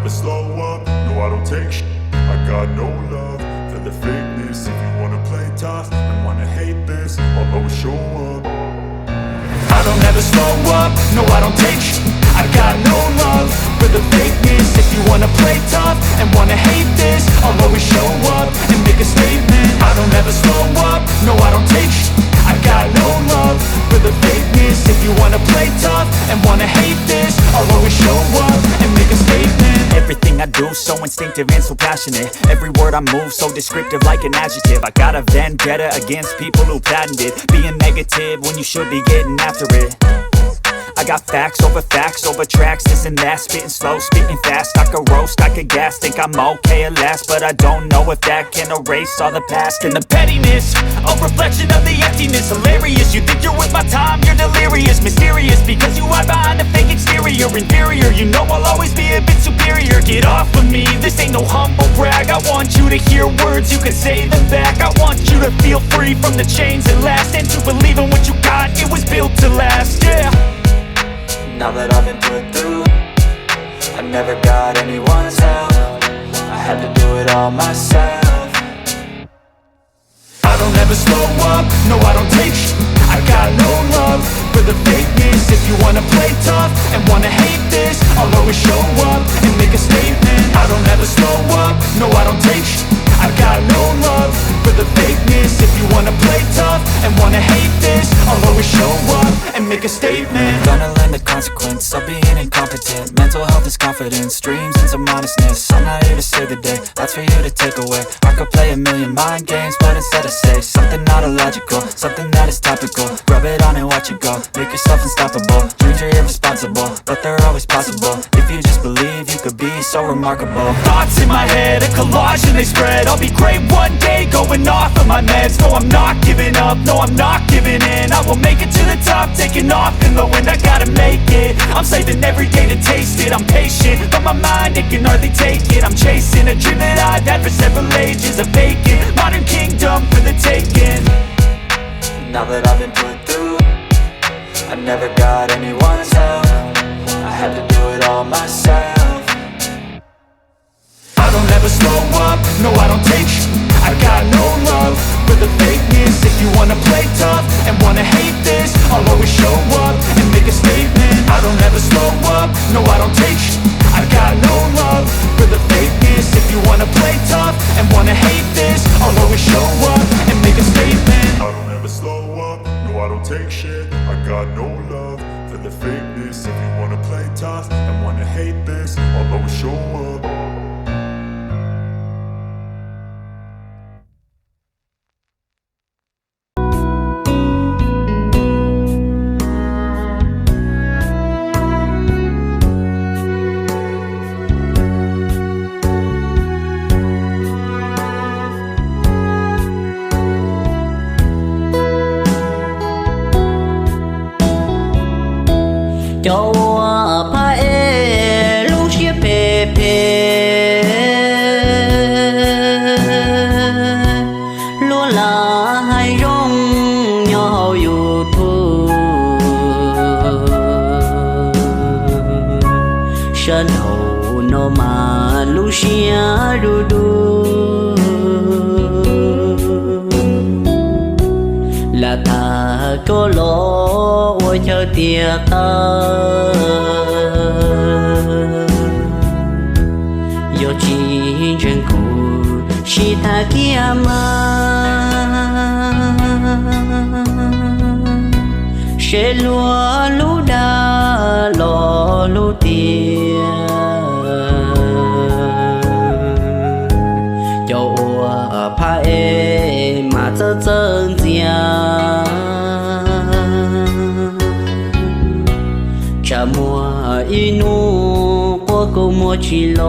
never slow up, no I don't take shit. I got no love for the fakeness. If you wanna play tough and wanna hate this, I'll always show up. I don't ever slow up, no I don't take shit. I got no love for the fakeness. If you wanna play tough and wanna hate this, I'll always show up and make a statement. I don't ever slow up, no I don't take shit. I got no love for the fakeness. If you wanna play tough and wanna hate this, I'll always show up and make a statement. Everything I do so instinctive and so passionate. Every word I move so descriptive like an adjective. I got a vendetta against people who patented being negative when you should be getting after it. I got facts over tracks, this and that. Spitting slow, spitting fast. I could roast, I could gas. Think I'm okay at last, but I don't know if that can erase all the past. And the pettiness, a reflection of the emptiness. Hilarious, you think you're with my time, you're delirious. Mysterious, because you hide behind a fake exterior. Inferior, you know I'll always be a bit superior. Get off of me, this ain't no humble brag. I want you to hear words, you can say them back. I want you to feel free from the chains that last, and to believe in what you got, it was built to last, yeah. Now that I've been put through, I never got anyone's help. I had to do it all myself. I don't ever slow up, no I don't take shit. I got no love for the fakeness. If you wanna play tough and wanna hate this, I'll always show up and make a statement. I don't ever slow up, no I don't take shit. I got no love for the fakeness. If you wanna play tough and wanna hate this, I'll always show up and make a statement. Gonna learn the consequence of being incompetent. Mental health is confidence, dreams and some honestness. I'm not here to save the day, that's for you to take away. I could play a million mind games, but instead I say something not illogical, something that is topical. Rub it on and watch it go, make yourself unstoppable. Dreams are irresponsible, but they're always possible. If you just believe, you could be so remarkable. Thoughts in my head, a collage and they spread. I'll be great one day, going off of my meds. No, I'm not giving up, no, I'm not giving in. I will make it to the top, taking off in the wind. I gotta make it, I'm saving every day to taste it. I'm patient, but my mind, it can hardly take it. I'm chasing a dream that I've had for several ages. A vacant, modern kingdom for the taking. Now that I've been put through, I never got anyone's help. I had to do it all myself. I don't ever slow up, no I don't take shit. I got no love for the fakeness. If you wanna play tough and wanna hate this, I'll always show up and make a statement. I don't ever slow up, no I don't take shit. I got no love for the fakeness. If you wanna play tough and wanna hate this, I'll always show up and make a statement. I don't ever slow up, no I don't take shit. I got no love for the fakeness. If you wanna play tough and wanna hate this, I'll always show up. Chau pa e lu chia pe pe lu la hai rong nhau yu thu sân hậu no ma lu chia du du là ta có lo ôi chờ tia ta yo chi chân cụ shi ta kia ma she lúa lú đa lo lú tia yo pa e ma zơ zơ zia cha mua inu qua cô mua chỉ lo